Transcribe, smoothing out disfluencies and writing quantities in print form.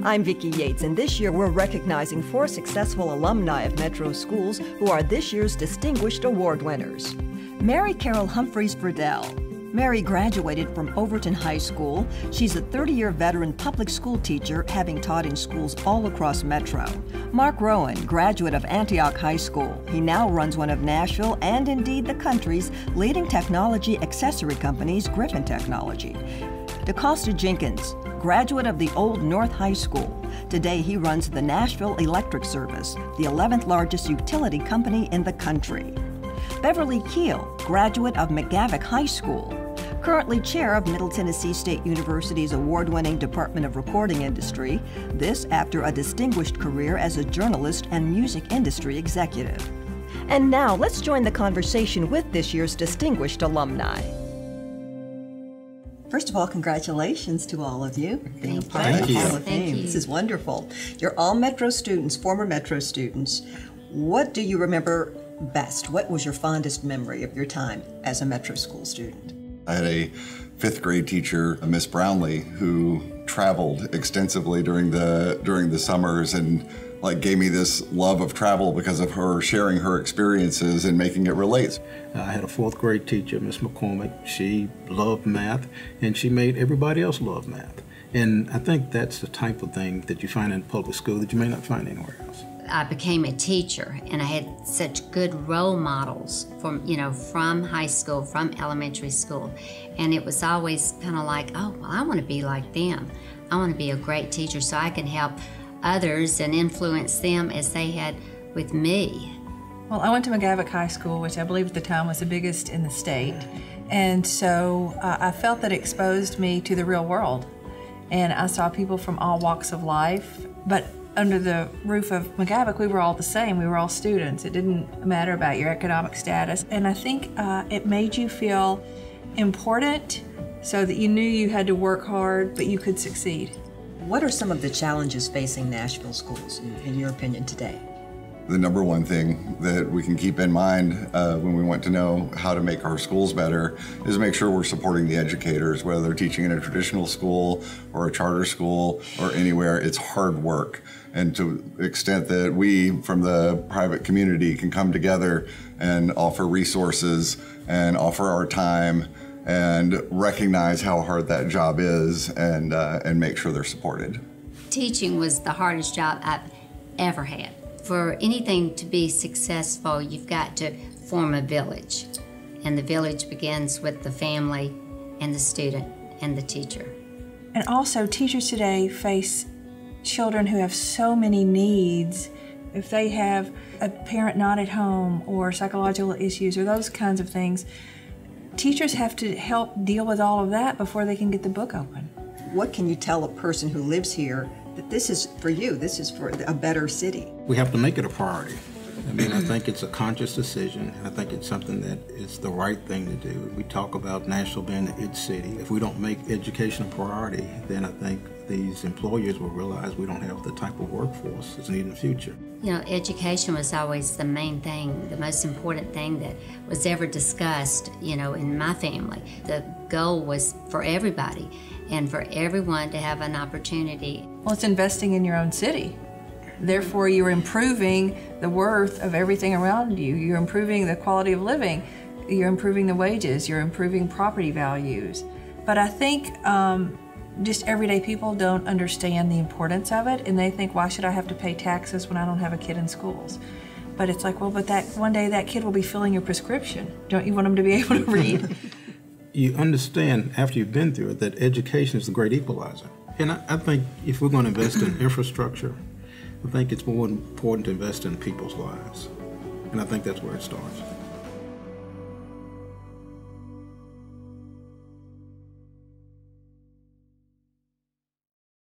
I'm Vicki Yates, and this year we're recognizing 4 successful alumni of Metro schools who are this year's Distinguished Award winners. Mary Carol Humphreys Friddell. Mary graduated from Overton High School. She's a 30-year veteran public school teacher, having taught in schools all across Metro. Mark Rowan, graduate of Antioch High School. He now runs one of Nashville and indeed the country's leading technology accessory companies, Griffin Technology. Decosta Jenkins, graduate of the Old North High School. Today he runs the Nashville Electric Service, the 11th largest utility company in the country. Beverly Keel, graduate of McGavock High School. Currently chair of Middle Tennessee State University's award-winning Department of Recording Industry, this after a distinguished career as a journalist and music industry executive. And now let's join the conversation with this year's distinguished alumni. First of all, congratulations to all of you being part of the Hall of Fame. This is wonderful. You're all Metro students, former Metro students. What do you remember best? What was your fondest memory of your time as a Metro school student? I had a 5th grade teacher, Miss Brownlee, who traveled extensively during the summers and gave me this love of travel because of her sharing her experiences and making it relate. I had a 4th grade teacher, Miss McCormick. She loved math, and she made everybody else love math. And I think that's the type of thing that you find in public school that you may not find anywhere else. I became a teacher, and I had such good role models from high school, from elementary school. And it was always kind of like, oh, well, I want to be like them. I want to be a great teacher so I can help others and influence them as they had with me. Well, I went to McGavock High School, which I believe at the time was the biggest in the state. And so I felt that it exposed me to the real world. And I saw people from all walks of life, but under the roof of McGavock, we were all the same. We were all students. It didn't matter about your economic status. And I think it made you feel important so that you knew you had to work hard, but you could succeed. What are some of the challenges facing Nashville schools, in your opinion, today? The number one thing that we can keep in mind when we want to know how to make our schools better is make sure we're supporting the educators, whether they're teaching in a traditional school or a charter school or anywhere. It's hard work. And to the extent that we from the private community can come together and offer resources and offer our time and recognize how hard that job is and make sure they're supported. Teaching was the hardest job I've ever had. For anything to be successful, you've got to form a village. And the village begins with the family and the student and the teacher. And also, teachers today face children who have so many needs. If they have a parent not at home or psychological issues or those kinds of things, teachers have to help deal with all of that before they can get the book open. What can you tell a person who lives here that this is for you, this is for a better city? We have to make it a priority. I mean, I think it's a conscious decision, and I think it's something that is the right thing to do. We talk about Nashville being the it city. If we don't make education a priority, then I think these employers will realize we don't have the type of workforce that's needed in the future. You know, education was always the main thing, the most important thing that was ever discussed, in my family. The goal was for everybody and for everyone to have an opportunity. Well, it's investing in your own city. Therefore, you're improving the worth of everything around you. You're improving the quality of living. You're improving the wages. You're improving property values. But I think just everyday people don't understand the importance of it, and they think, why should I have to pay taxes when I don't have a kid in schools? But it's like, well, but that one day that kid will be filling your prescription. Don't you want them to be able to read? You understand, after you've been through it, that education is the great equalizer. And I think if we're going to invest in infrastructure, I think it's more important to invest in people's lives. And I think that's where it starts.